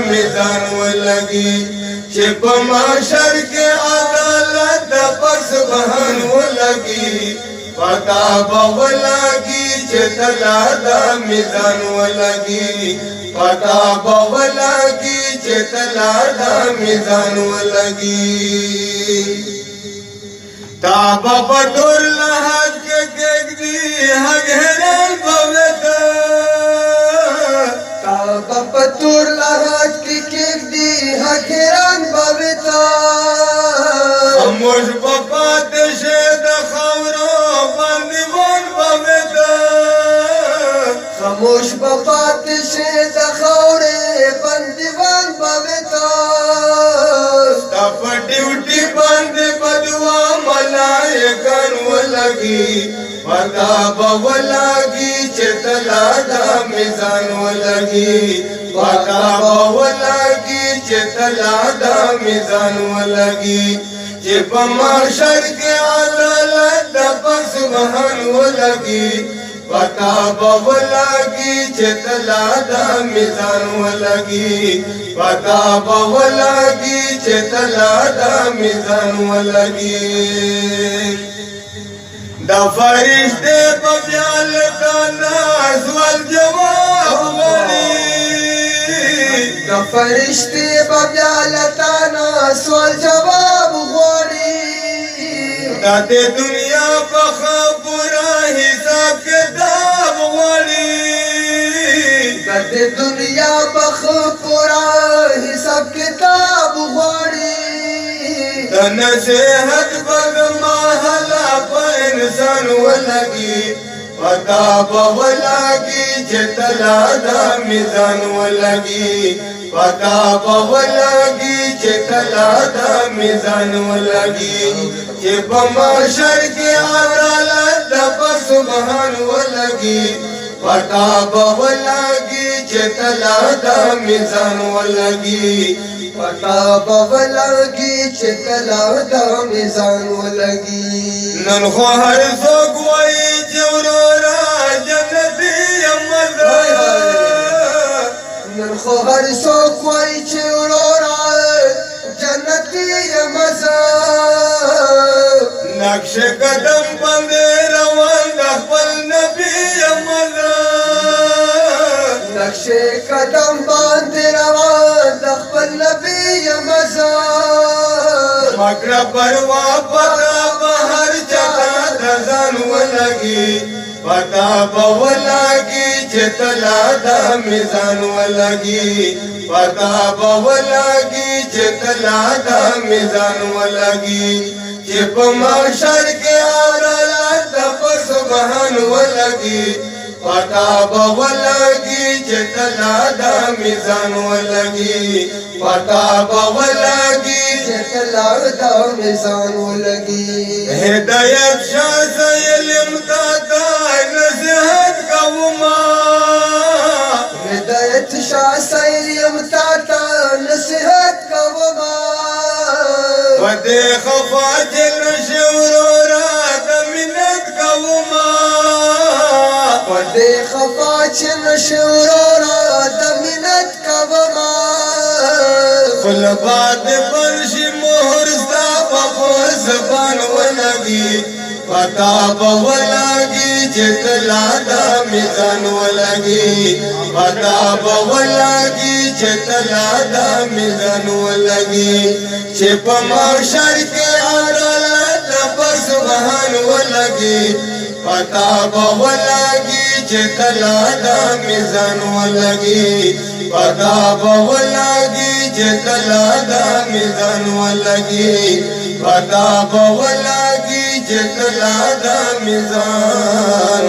میزان ولګي چې په محشر کې عدالت د پس بهان ولګي پتا به ولګي چې تلا د میزان ولګي پتا به ولګي چې تلا د میزان ولګي تا په ټول لحد کې کېږدي هغېران بوته تا په ټول لحد کې کېږدي هغېران بوته خاموش به پاتې شي د خاورو بندیوان بوته خاموش به پاتې شي د خاورې بندیوان بوته ستا په ډیوټي باندې بدوا ملائکان ولګي پتا به ولګي چې تلا د میزان ولګي پتا به ولګي چې تلا د میزان ولګي چې په محشر کې عدالت د پس بهان ولګي پتا به ولګي چې تلا د میزان ولګي پتا به ولګي چې تلا د میزان ولګي دا فرشته په بیال کانا سوال جواب غواړي دا فرشته په بیال کانا سوال جواب غواړي دا د دنیا په خبره حساب کتاب غواړي دا د دنیا په خبره حساب کتاب غواړي د نصیحت بدمحله په انسان ولګي پتا به ولګي چې تلا د میزان ولګي پتا به ولګي چې تلا د میزان ولګي چې په محشر کې عدالت د پس بهان ولګي پتا به ولګي چې تلا د میزان ولګي پتا به ولګي چې تلا د میزان ولګي نن خو هر څوک وایي چې ورورا جنتي یم زه نن خو هر څوک وایي چې ورورا جنتي یم زه نقش قدم باندې روان د خپل نبي یم زه نقش قدم باندې روان د خپل نبي یم زه مکړه پروا پتا به هر چاته د ځان ولګي پتا به ولګي چې تلا د میزان ولګي پتا به ولګي چې تلا د میزان ولګي چې په محشر کې عدالت د پس بهان ولګي پتا به ولګي چې تلا د میزان ولګي پتا به ولګي چې تلا د میزان ولګي هدایت شاه سیلم تا نصیحت کوما هدایت شاه سیلم تا نصیحت کوما ودې خفا چې نشورا د منت کوما ودې خفا چې نشورا د منت کوما خل باد پرشي مهر ستا په زبان ولګي پتا به ولګي چې تلا د میزان ولګي پتا به ولګي چې تلا د میزان ولګي چې په محشر کې عدالت د پس بهان ولګي پتا به ولګي چې تلا د میزان ولګي پتا به ولګي چې تلا د میزان ولګي پتا به ولګي چې تلا د میزان